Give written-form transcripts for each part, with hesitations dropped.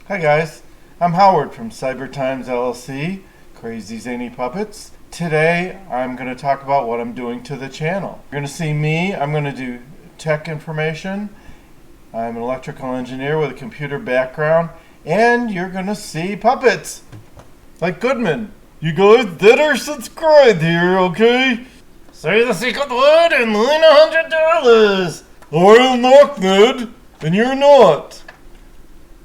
Hi guys, I'm Howard from Cyber Times LLC, Crazy Zany Puppets. Today I'm going to talk about what I'm doing to the channel. You're going to see me, I'm going to do tech information. I'm an electrical engineer with a computer background, and you're going to see puppets, like Goodman. You guys better subscribe here, okay? Say the secret word and win $100. Or I'm not good, and you're not.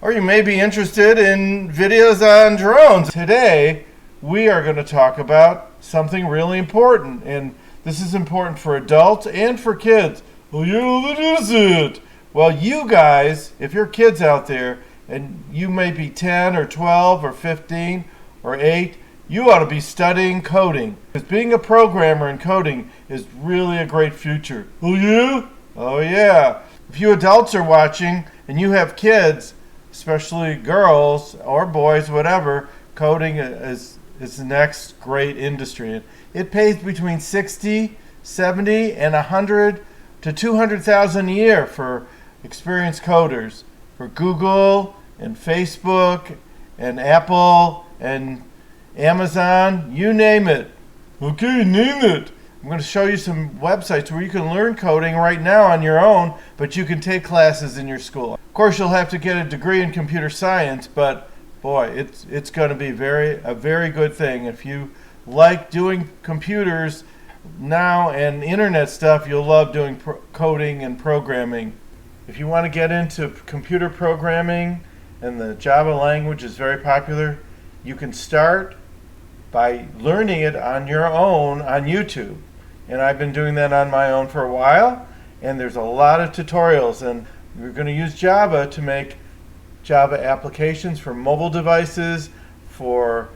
Or you may be interested in videos on drones. Today, we are going to talk about something really important, and this is important for adults and for kids. Oh yeah, what is it? Well, you guys, if you're kids out there, and you may be 10 or 12 or 15 or 8, you ought to be studying coding. Because being a programmer and coding is really a great future. Oh yeah? Oh yeah. If you adults are watching and you have kids, especially girls or boys, whatever, coding is the next great industry. It pays between 60, 70, and 100 to 200,000 a year for experienced coders. For Google and Facebook and Apple and Amazon, you name it. Okay, name it. I'm going to show you some websites where you can learn coding right now on your own, but you can take classes in your school. Of course, you'll have to get a degree in computer science, but boy, it's going to be a very good thing. If you like doing computers now and internet stuff, you'll love doing coding and programming. If you want to get into computer programming, and the Java language is very popular, you can start by learning it on your own on YouTube. And I've been doing that on my own for a while, and there's a lot of tutorials, and we're going to use Java to make Java applications for mobile devices, for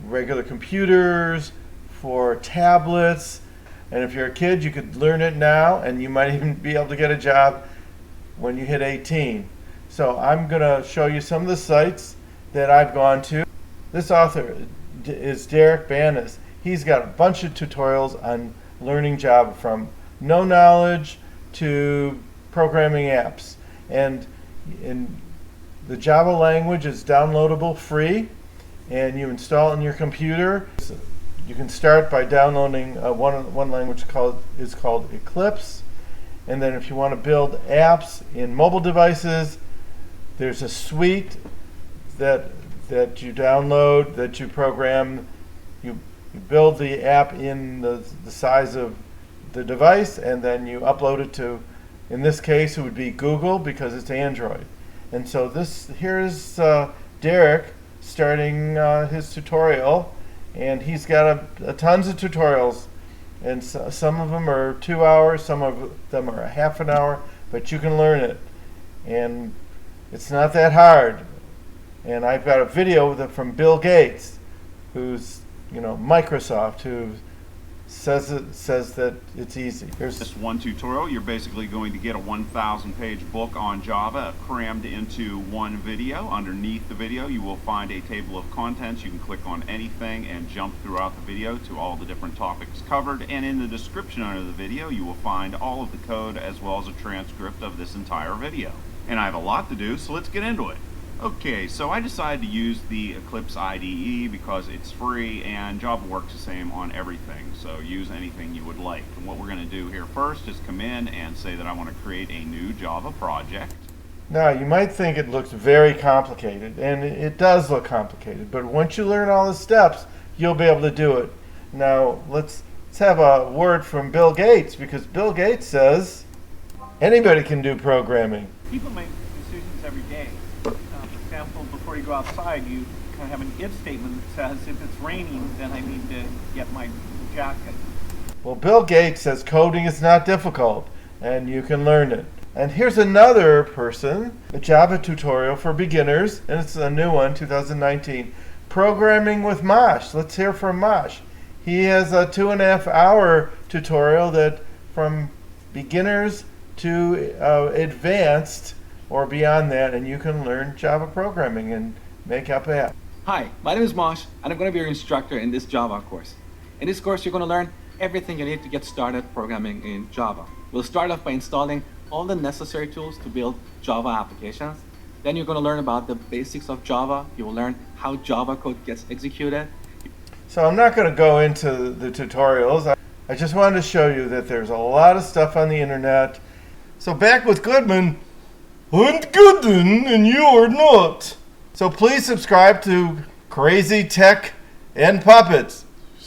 regular computers, for tablets. And if you're a kid, you could learn it now, and you might even be able to get a job when you hit 18. So I'm going to show you some of the sites that I've gone to. This author is Banas. He's got a bunch of tutorials on learning Java, from no knowledge to programming apps. And the Java language is downloadable free, and you install it in your computer. So you can start by downloading one language called Eclipse. And then if you want to build apps in mobile devices, there's a suite that you download, that you program. You build the app in the size of the device, and then you upload it to, in this case, it would be Google because it's Android. And so here's Derek starting his tutorial, and he's got tons of tutorials, and some of them are 2 hours, some of them are a half an hour, but you can learn it, and it's not that hard. And I've got a video from Bill Gates, who's Microsoft, who says that it's easy. Here's this one tutorial. You're basically going to get a 1,000-page book on Java crammed into one video. Underneath the video, you will find a table of contents. You can click on anything and jump throughout the video to all the different topics covered. And in the description under the video, you will find all of the code as well as a transcript of this entire video. And I have a lot to do, so let's get into it. Okay, so I decided to use the Eclipse IDE because it's free and Java works the same on everything. So use anything you would like. And what we're going to do here first is come in and say that I want to create a new Java project. Now, you might think it looks very complicated, and it does look complicated, but once you learn all the steps, you'll be able to do it. Now, let's have a word from Bill Gates, because Bill Gates says anybody can do programming. People make decisions every day. For example, before you go outside, you kind of have an if statement that says, if it's raining, then I need to get my jacket. Well, Bill Gates says coding is not difficult, and you can learn it. And here's another person, a Java tutorial for beginners, and it's a new one, 2019, Programming with Mosh. Let's hear from Mosh. He has a 2.5-hour tutorial that from beginners to advanced or beyond that, and you can learn Java programming and make up apps. Hi, my name is Mosh, and I'm going to be your instructor in this Java course. In this course, you're going to learn everything you need to get started programming in Java. We'll start off by installing all the necessary tools to build Java applications. Then you're going to learn about the basics of Java. You will learn how Java code gets executed. So I'm not going to go into the tutorials. I just wanted to show you that there's a lot of stuff on the internet. So back with Goodman. I'm Goodman and you're not. So please subscribe to Crazy Tech and Puppets.